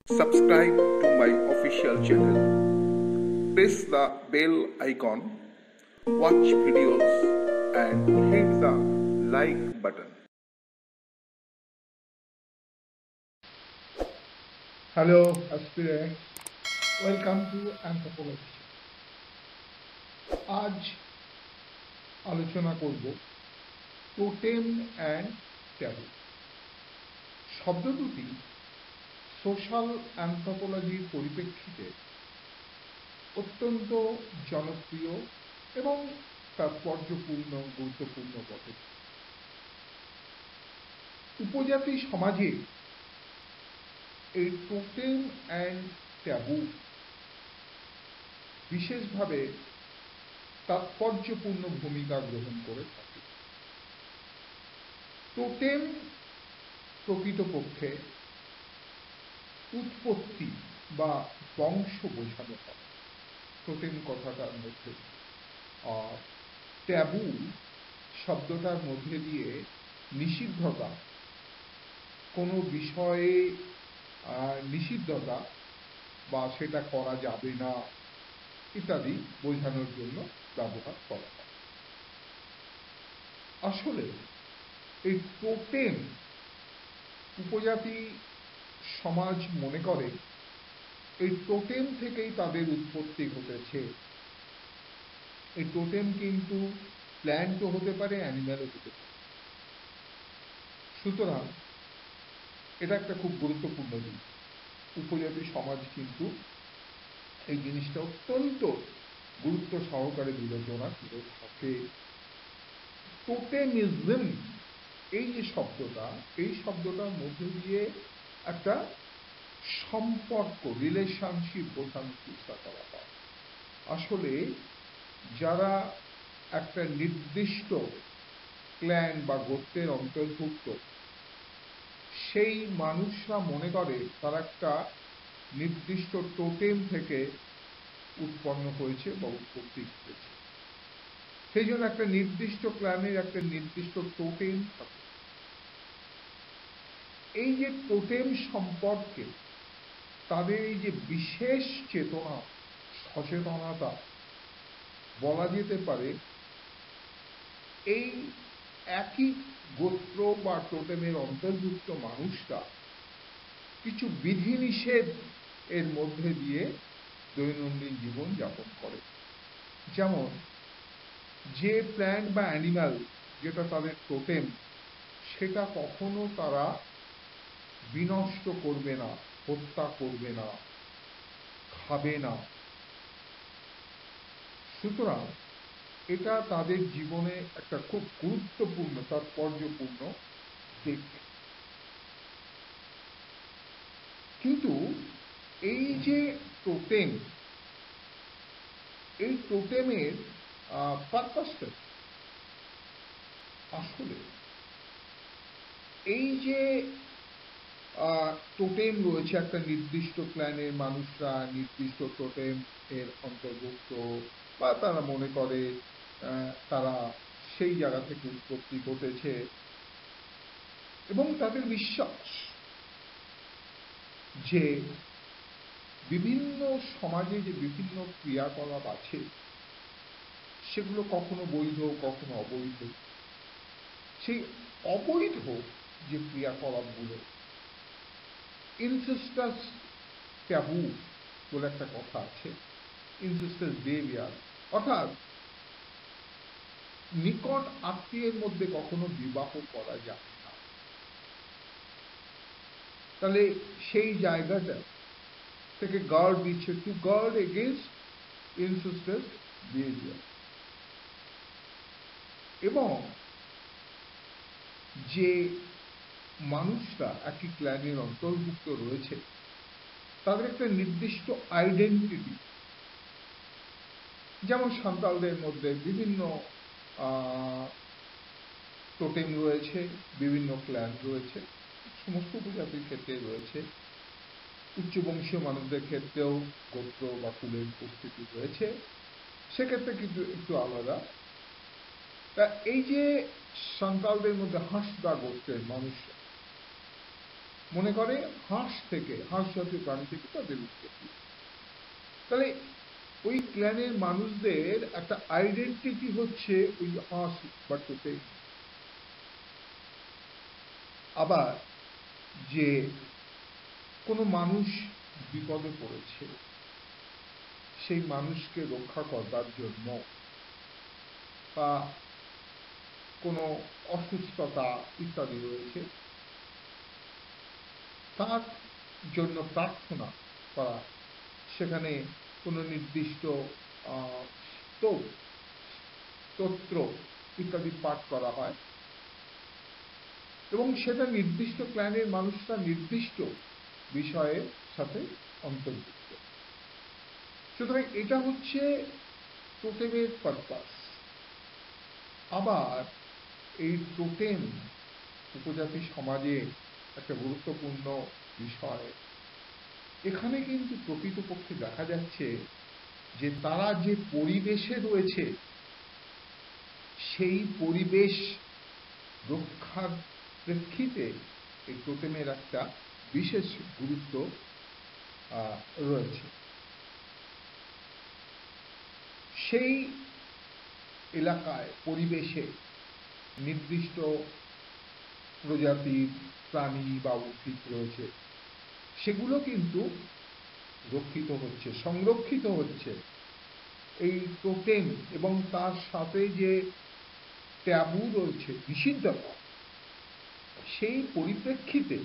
Subscribe to my official channel. Press the bell icon, watch videos, and hit the like button. Hello, aspirants. Welcome to Anthropology. আজ আলোচনা করব totem and tabu. শব্দ দুটি social অ্যানথ্রোপোলজির পরিপ্রেক্ষিতে অত্যন্ত জনপ্রিয় এবং তাৎপর্যপূর্ণ গুরুত্বপূর্ণ বটে। উপজাতি সমাজে এই টোটেম অ্যান্ড ট্যাবু বিশেষভাবে তাৎপর্যপূর্ণ ভূমিকা গ্রহণ করে থাকে। টোটেম প্রকৃতপক্ষে উৎপত্তি বা বংশ বোঝানো হয় টোটেম কথাটার মধ্যে, আর ট্যাবু শব্দটার মধ্যে দিয়ে নিষিদ্ধতা, কোনো বিষয়ে নিষিদ্ধতা বা সেটা করা যাবে না ইত্যাদি বোঝানোর জন্য ব্যবহার করা হয়। আসলে এই টোটেম উপজাতি সমাজ মনে করে এই টোটেম থেকেই তাদের উৎপত্তি ঘটেছে। এই টোটেম কিন্তু প্ল্যান্টও হতে পারে, অ্যানিম্যালও হতে পারে। সুতরাং এটা একটা খুব গুরুত্বপূর্ণ জিনিস। উপজাতি সমাজ কিন্তু এই জিনিসটা অত্যন্ত গুরুত্ব সহকারে বিবেচনা করে থাকে। টোটেমিজম এই যে শব্দটা, এই শব্দটার মধ্যে দিয়ে একটা সম্পর্ক, রিলেশনশিপ বোঝানোর চেষ্টা করা হয়। আসলে যারা একটা নির্দিষ্ট ক্ল্যান বা গোত্রের অন্তর্ভুক্ত, সেই মানুষরা মনে করে তারা একটা নির্দিষ্ট টোটেম থেকে উৎপন্ন হয়েছে বা উৎপত্তি ঘটেছে। সেই জন্য একটা নির্দিষ্ট ক্ল্যানের একটা নির্দিষ্ট টোটেম থাকে। এই যে টোটেম সম্পর্কে তাদের এই যে বিশেষ চেতনা, সচেতনতা, বলা যেতে পারে এই একই গোত্র বা টোটেমের অন্তর্ভুক্ত মানুষরা কিছু বিধিনিষেধ এর মধ্যে দিয়ে দৈনন্দিন জীবন যাপন করে। যেমন যে প্ল্যান্ট বা অ্যানিম্যাল যেটা তাদের টোটেম, সেটা কখনো তারা বিনষ্ট করবে না, হত্যা করবে না, খাবে না। সুতরাং এটা তাদের জীবনে একটা খুব গুরুত্বপূর্ণ তাৎপর্যপূর্ণ দিক। কিন্তু এই যে টোটেম, এই টোটেমের পারপাসটা আসলে এই যে টোটেম রয়েছে, একটা নির্দিষ্ট ক্ল্যানের মানুষরা নির্দিষ্ট টোটেম এর অন্তর্ভুক্ত, বা তারা মনে করে তারা সেই জায়গা থেকে উৎপত্তি ঘটেছে, এবং তাদের বিশ্বাস যে বিভিন্ন সমাজে যে বিভিন্ন ক্রিয়াকলাপ আছে সেগুলো কখনো বৈধ কখনো অবৈধ। সেই অবৈধ যে ক্রিয়াকলাপগুলো, ইনসেস্টাস ট্যাবু বলে একটা কথা আছে, ইনসেস্টাস বিহেভিয়ার, অর্থাৎ নিকট আত্মীয়ের মধ্যে কখনো বিবাহ করা যাবে না। তাহলে সেই জায়গাটা থেকে গার্ড দিচ্ছে, টু গার্ড এগেনস্ট ইনসেস্টাস বিহেভিয়ার। এবং যে মানুষরা একই ক্ল্যানের অন্তর্ভুক্ত রয়েছে তাদের একটা নির্দিষ্ট আইডেন্টিটি, যেমন সাঁওতালদের মধ্যে বিভিন্ন টোটেম রয়েছে, বিভিন্ন ক্ল্যান রয়েছে, সমস্ত উপজাতির ক্ষেত্রে রয়েছে। উচ্চবংশীয় মানুষদের ক্ষেত্রেও গোত্র বা কুলের উপস্থিতি রয়েছে, সেক্ষেত্রে কিন্তু একটু আলাদা। তা এই যে সাঁওতালদের মধ্যে হাঁসদা গোত্রের মানুষরা, মনে করে হাঁস জাতীয় প্রাণী থেকে তাদের উৎপত্তি। তাহলে ওই ক্ল্যানের মানুষদের একটা আইডেন্টিটি হচ্ছে ওই হাঁস বা টোটেম। আবার যে কোনো মানুষ বিপদে পড়েছে, সেই মানুষকে রক্ষা করবার জন্য বা কোনো অসুস্থতা ইত্যাদি রয়েছে, তার জন্য প্রার্থনা করা, সেখানে কোনো নির্দিষ্ট স্তোত্র ইত্যাদি পাঠ করা হয় এবং সেটা নির্দিষ্ট ক্ল্যানের মানুষরা নির্দিষ্ট বিষয়ের সাথে অন্তর্ভুক্ত। সুতরাং এটা হচ্ছে টোটেমের পারপাস। আবার এই টোটেম উপজাতি সমাজে একটা গুরুত্বপূর্ণ বিষয়। এখানে কিন্তু প্রকৃতপক্ষে দেখা যাচ্ছে যে তারা যে পরিবেশে রয়েছে, সেই পরিবেশ রক্ষার প্রেক্ষিতে এই টোটেমের একটা বিশেষ গুরুত্ব রয়েছে। সেই এলাকায় পরিবেশে নির্দিষ্ট প্রজাতির প্রাণী বা উদ্ভিদ রয়েছে, সেগুলো কিন্তু রক্ষিত হচ্ছে, সংরক্ষিত হচ্ছে এই টোটেম এবং তার সাথে যে ট্যাবু রয়েছে, নিষিদ্ধতা, সেই পরিপ্রেক্ষিতে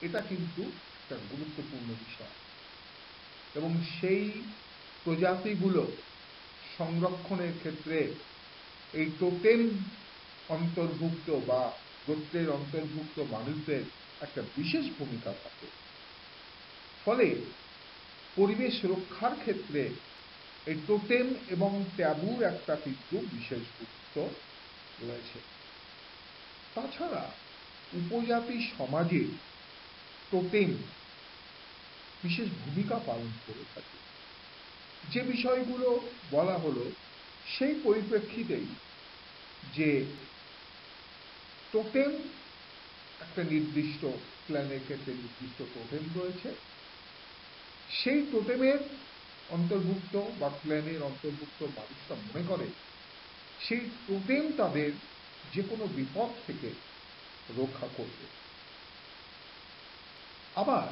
এটা কিন্তু একটা গুরুত্বপূর্ণ বিষয়। এবং সেই প্রজাতিগুলো সংরক্ষণের ক্ষেত্রে এই টোটেম অন্তর্ভুক্ত বা গোত্রের অন্তর্ভুক্ত মানুষদের একটা বিশেষ ভূমিকা থাকে। ফলে পরিবেশ রক্ষার ক্ষেত্রে এই টোটেম এবং ট্যাবুর একটা কিন্তু বিশেষ গুরুত্ব রয়েছে। তাছাড়া উপজাতি সমাজে টোটেম বিশেষ ভূমিকা পালন করে থাকে। যে বিষয়গুলো বলা হলো সেই পরিপ্রেক্ষিতেই যে টোটেম একটা নির্দিষ্ট ক্ল্যানের ক্ষেত্রে নির্দিষ্ট টোটেম রয়েছে, সেই টোটেমের অন্তর্ভুক্ত বা ক্ল্যানের অন্তর্ভুক্ত মানুষরা মনে করে সেই টোটেম তাদের যে কোনো বিপদ থেকে রক্ষা করবে। আবার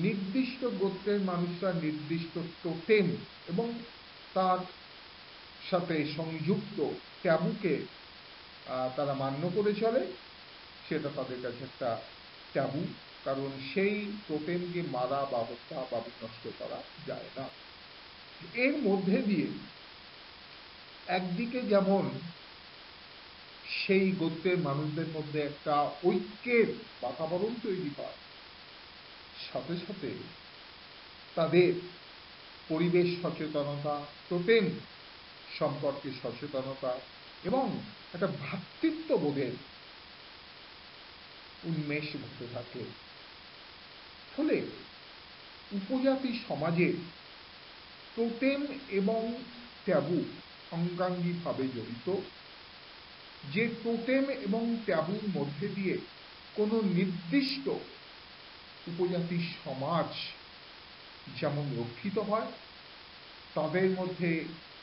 নির্দিষ্ট গোত্রের মানুষরা নির্দিষ্ট টোটেম এবং তার সাথে সংযুক্ত ট্যাবুকে তারা মান্য করে চলে। সেটা তাদের কাছে একটা ট্যাবু, কারণ সেই টোটেমকে মারা বা হত্যা বা বিনষ্ট করা যায় না। এর মধ্যে দিয়ে একদিকে যেমন সেই গোত্রের মানুষদের মধ্যে একটা ঐক্যের বাতাবরণ তৈরি হয়, সাথে সাথে তাদের পরিবেশ সচেতনতা, টোটেম সম্পর্কে সচেতনতা এবং একটা ভ্রাতৃত্ববোধের উন্মেষ ঘটে থাকে। ফলে উপজাতি সমাজে টোটেম এবং ট্যাবু অঙ্গাঙ্গিভাবে জড়িত। যে টোটেম এবং ট্যাবুর মধ্যে দিয়ে কোনো নির্দিষ্ট উপজাতি সমাজ যেমন রক্ষিত হয়, তাদের মধ্যে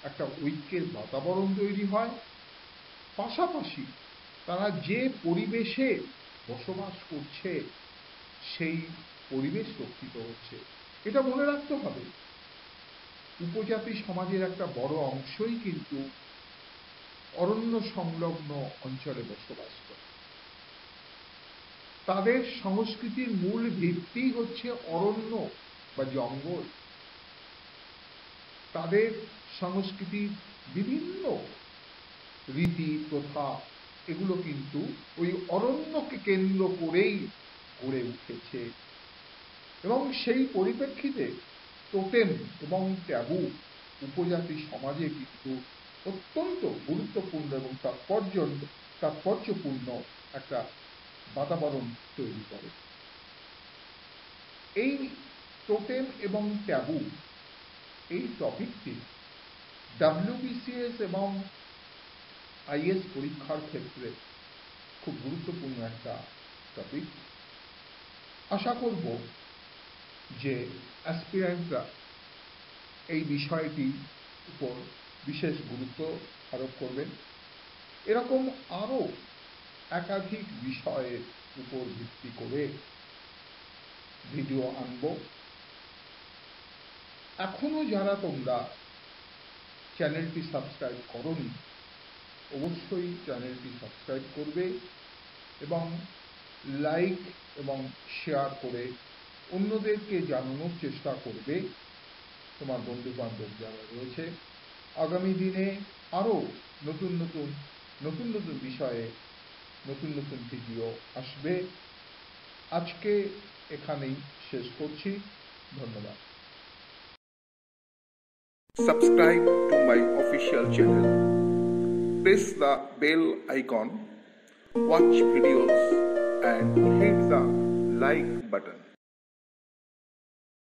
একটা ঐক্যের বাতাবরণ তৈরি হয়, পাশাপাশি তারা যে পরিবেশে বসবাস করছে সেই পরিবেশ রক্ষিত হচ্ছে। এটা মনে রাখতে হবে, উপজাতি সমাজের একটা বড় অংশই কিন্তু অরণ্য সংলগ্ন অঞ্চলে বসবাস করে। তাদের সংস্কৃতির মূল ভিত্তি হচ্ছে অরণ্য বা জঙ্গল। তাদের সংস্কৃতির বিভিন্ন রীতি প্রথা এগুলো কিন্তু ওই অরণ্যকে কেন্দ্র করেই গড়ে উঠেছে। এবং সেই পরিপ্রেক্ষিতে টোটেম এবং ট্যাবু উপজাতি সমাজে কিন্তু অত্যন্ত গুরুত্বপূর্ণ এবং তাৎপর্যপূর্ণ একটা বাতাবরণ তৈরি করে। এই টোটেম এবং ট্যাবু এই টপিকটি WBCS এবং IS পরীক্ষার ক্ষেত্রে খুব গুরুত্বপূর্ণ একটা টপিক। আশা করব যে অ্যাসপিরেন্টরা এই বিষয়টির উপর বিশেষ গুরুত্ব আরোপ করবেন। এরকম আরও একাধিক বিষয়ের উপর ভিত্তি করে ভিডিও আনব। এখনো যারা তোমরা চ্যানেলটি সাবস্ক্রাইব করোনি, অবশ্যই চ্যানেলটি সাবস্ক্রাইব করবে এবং লাইক এবং শেয়ার করে অন্যদেরকে জানানোর চেষ্টা করবে, তোমার বন্ধু বান্ধব যারা রয়েছে। আগামী দিনে আরও নতুন নতুন বিষয়ে নতুন ভিডিও আসবে। আজকে এখানেই শেষ করছি। ধন্যবাদ। Subscribe to my official channel. Press the bell icon, watch videos and hit the like button.